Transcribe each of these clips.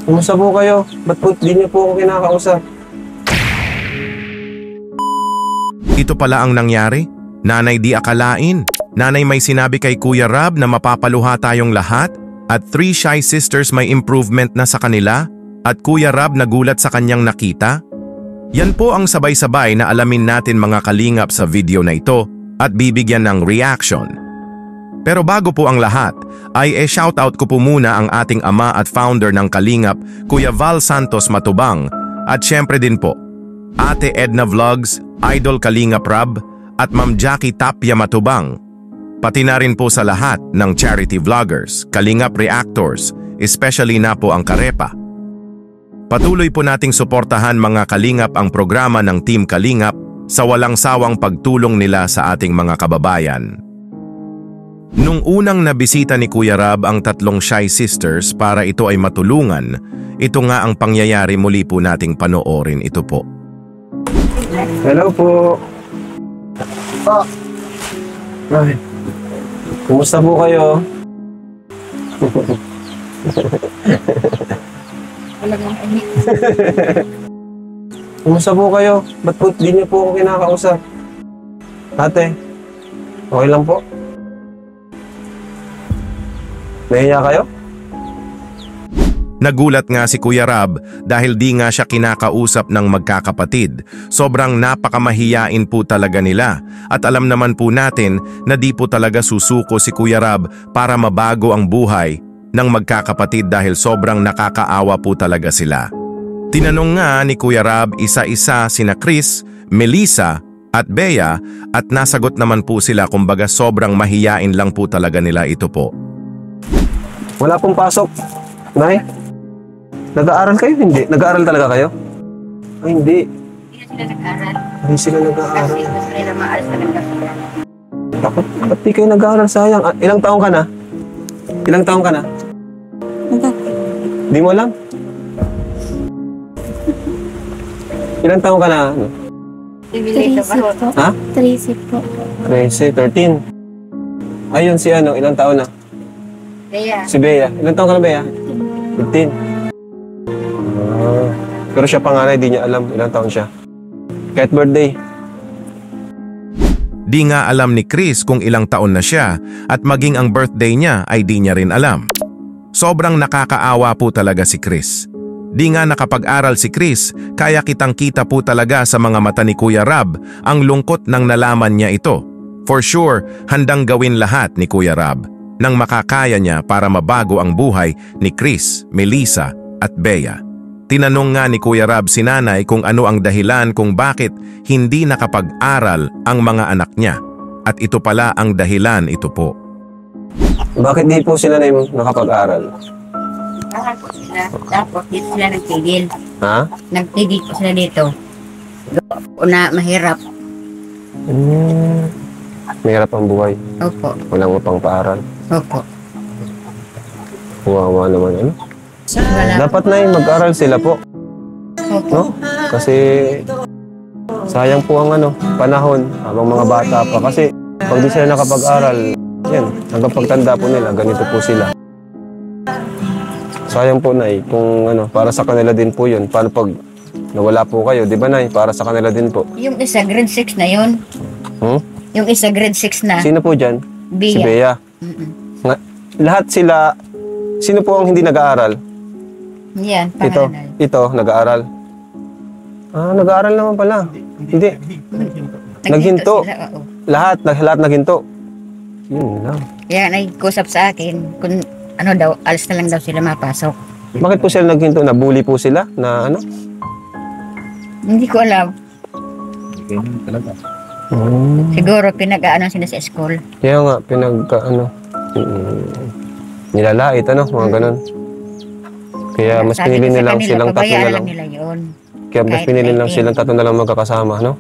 Kumusta po kayo? Ba't po di niyo po ako kinakausap? Ito pala ang nangyari? Nanay di akalain. Nanay may sinabi kay Kuya Rab na mapapaluha tayong lahat at 3 shy sisters may improvement na sa kanila at Kuya Rab nagulat sa kanyang nakita. Yan po ang sabay-sabay na alamin natin mga kalingap sa video na ito at bibigyan ng reaction. Pero bago po ang lahat, ay shoutout ko po muna ang ating ama at founder ng Kalingap, Kuya Val Santos Matubang, at syempre din po, Ate Edna Vlogs, Idol Kalingap Rab, at Ma'am Jackie Tapia Matubang. Pati na rin po sa lahat ng charity vloggers, Kalingap Reactors, especially na po ang Karepa. Patuloy po nating suportahan mga Kalingap ang programa ng Team Kalingap sa walang sawang pagtulong nila sa ating mga kababayan. Nung unang nabisita ni Kuya Rab ang 3 shy sisters para ito ay matulungan, ito nga ang pangyayari, muli po nating panoorin ito po. Hello po. Oh. Ay. Kumusta po kayo? Kumusta po kayo? Ba't po di niyo po ako kinakausap? Ate, okay lang po? Nahiya kayo? Nagulat nga si Kuya Rab dahil di nga siya kinakausap ng magkakapatid. Sobrang napakamahiyain po talaga nila. At alam naman po natin na di po talaga susuko si Kuya Rab para mabago ang buhay ng magkakapatid dahil sobrang nakakaawa po talaga sila. Tinanong nga ni Kuya Rab isa-isa sina Chris, Melissa at Bea at nasagot naman po sila, kumbaga sobrang mahiyain lang po talaga nila ito po. Wala pong pasok. Nay? Nag-aaral kayo? Hindi. Nag-aaral talaga kayo? Ay, hindi. Hindi na sila nag-aaral. Hindi sila nag-aaral. Kasi gusto nila maalis na nag-aaral. Bakit? Ba't di kayo nag-aaral? Sayang. Ah, ilang taong ka na? Ilang taong ka na? Di mo alam? Ilang taong ka na? Ano? Sibilito ba? 13 po. Ha? 13 po. 13, 13. Ayun si ano, ilang taon na? Kaya, Si Bea. Ilang taon ka na, Bea? 15. Ah. Pero siya panganay, di niya alam ilang taon siya. Kahit birthday. Di nga alam ni Chris kung ilang taon na siya at maging ang birthday niya ay di niya rin alam. Sobrang nakakaawa po talaga si Chris. Di nga nakapag-aral si Chris, kaya kitang-kita po talaga sa mga mata ni Kuya Rab ang lungkot nang nalaman niya ito. For sure, handang gawin lahat ni Kuya Rab nang makakaya niya para mabago ang buhay ni Chris, Melissa at Bea. Tinanong nga ni Kuya Rab si nanay kung ano ang dahilan kung bakit hindi nakapag-aral ang mga anak niya. At ito pala ang dahilan, ito po. Bakit di po sila na nakapag-aral? aral po sila. Tapos dito sila nagtigil. Ha? Nagtigil po sila dito. Una, mahirap. Mahirap ang buhay. Opo. Walang upang paaral. Opo. Huwawa naman, ano? Wala. Dapat na yung mag-aral sila po, Opo. no? Kasi sayang po ang panahon habang mga bata pa. Kasi pag di sila nakapag-aral, yan, hanggang pagtanda po nila, ganito po sila. Sayang po, Nay, kung para sa kanila din po yun. Paano pag nawala po kayo, di ba, Nay? Para sa kanila din po. Yung isa, grade 6 na yun. Yung isa, grade 6 na. Sino po dyan? Si Bea. Bea. Mm-mm. Lahat sila, sino po ang hindi nag-aaral? Yan, Ito, panganay. ito, nag-aaral. Ah, nag-aaral naman pala. Hindi. Naghinto. Sila, oo. Lahat naghinto. Yun lang. Kaya nagkusap sa akin kung ano daw, alis na lang daw sila mapasok. Bakit po sila naghinto? Nabully po sila? Na ano? Hindi ko alam. Hmm. Siguro pinag-aano sila sa school. Kaya nga, nilalait, mga ganun. Kaya mas Sabi pinili ko sa nilang kanila, silang tatlo na pabayaan lang. nila yun. Kaya mas kahit pinili lang 19. silang tatlo na lang magkakasama, no?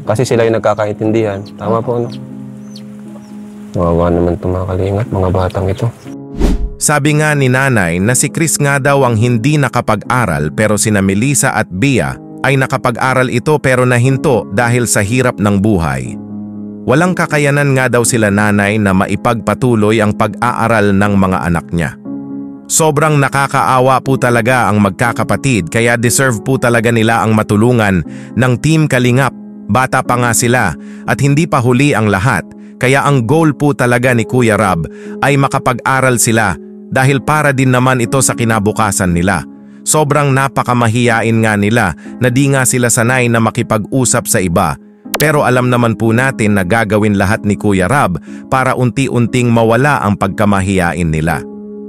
Kasi sila yung nagkakaintindihan. Tama po, no? Wawa naman itong mga kalingat, mga batang ito. Sabi nga ni nanay na si Chris nga daw ang hindi nakapag-aral pero sina Melissa at Bea ay nakapag-aral ito pero nahinto dahil sa hirap ng buhay. Walang kakayanan nga daw sila nanay na maipagpatuloy ang pag-aaral ng mga anak niya. Sobrang nakakaawa po talaga ang magkakapatid kaya deserve po talaga nila ang matulungan ng Team Kalingap. Bata pa nga sila at hindi pa huli ang lahat. Kaya ang goal po talaga ni Kuya Rab ay makapag-aral sila dahil para din naman ito sa kinabukasan nila. Sobrang napakamahiyain nga nila na di nga sila sanay na makipag-usap sa iba. Pero alam naman po natin na gagawin lahat ni Kuya Rab para unti-unting mawala ang pagkamahiyain nila.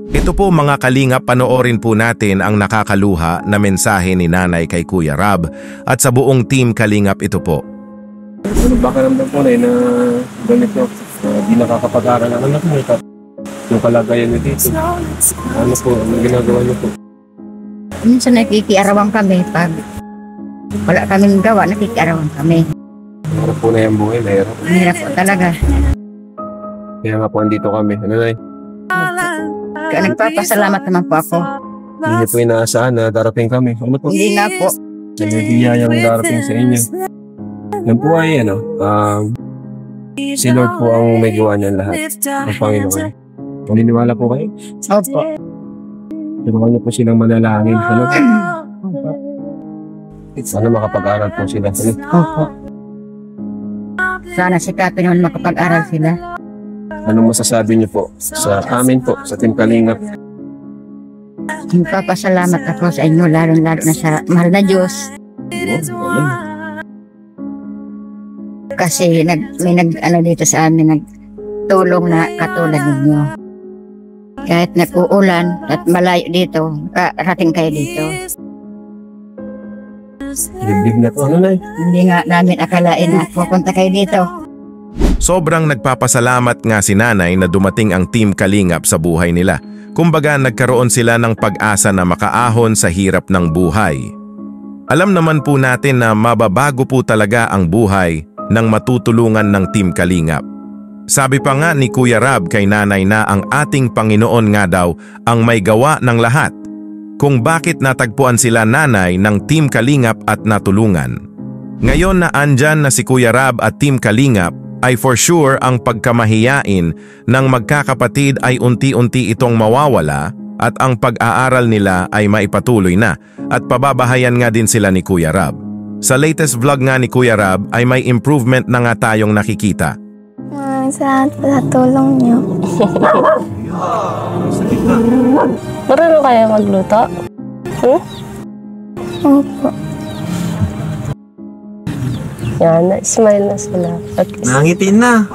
Ito po mga kalingap, panoorin po natin ang nakakaluha na mensahe ni Nanay kay Kuya Rab at sa buong Team Kalingap ito po. Ano ba karamdam po na ganito? Di nakakapag-aral ang anak mo. Yung kalagayan niyo dito. Ano po, ano ginagawa niyo po? Minsan nakikiarawan kami pag wala kaming gawa, nakikiarawan kami. Hirap po na yung buhay, mahirap. Mahirap po talaga. Kaya nga po andito kami. Ano na Kaya nagpapasalamat naman po ako. Hindi niyo po inaasahan na darating kami. Ano po? Hindi nga po. Nagbibiyayang darating sa inyo. Yan po ay si Lord po ang may gawa niyan lahat. Ang Panginoon. Maniniwala po kayo? Opo. Tulungan niyo po silang manalangin. Ano? Sana makapag-aral po sila. Opo. Sana sikapin naman makapag-aral sila. Anong masasabi niyo po sa amin po, sa Team Kalingap? Nagpapasalamat ako sa inyo, lalo-lalo na sa mahal na Diyos. Kasi may dito sa amin, nagtulong na katulad ninyo. Kahit nag-uulan at malayo dito, karating kayo dito. Libig na po. Ano na Hindi nga namin akalain na pupunta kayo dito. Sobrang nagpapasalamat nga si Nanay na dumating ang Team Kalingap sa buhay nila. Kumbaga nagkaroon sila ng pag-asa na makaahon sa hirap ng buhay. Alam naman po natin na mababago po talaga ang buhay nang matutulungan ng Team Kalingap. Sabi pa nga ni Kuya Rab kay Nanay na ang ating Panginoon nga daw ang may gawa ng lahat. Kung bakit natagpuan sila Nanay ng Team Kalingap at natulungan. Ngayon na andyan na si Kuya Rab at Team Kalingap, ay for sure ang pagkamahiyain ng magkakapatid ay unti-unti itong mawawala at ang pag-aaral nila ay maipatuloy na at pababahayan nga din sila ni Kuya Rab. Sa latest vlog nga ni Kuya Rab ay may improvement na nga tayong nakikita. Salamat po sa tulong niyo. Marunong kayo magluto? Opo. Yan, smile na sila. Nangitin na.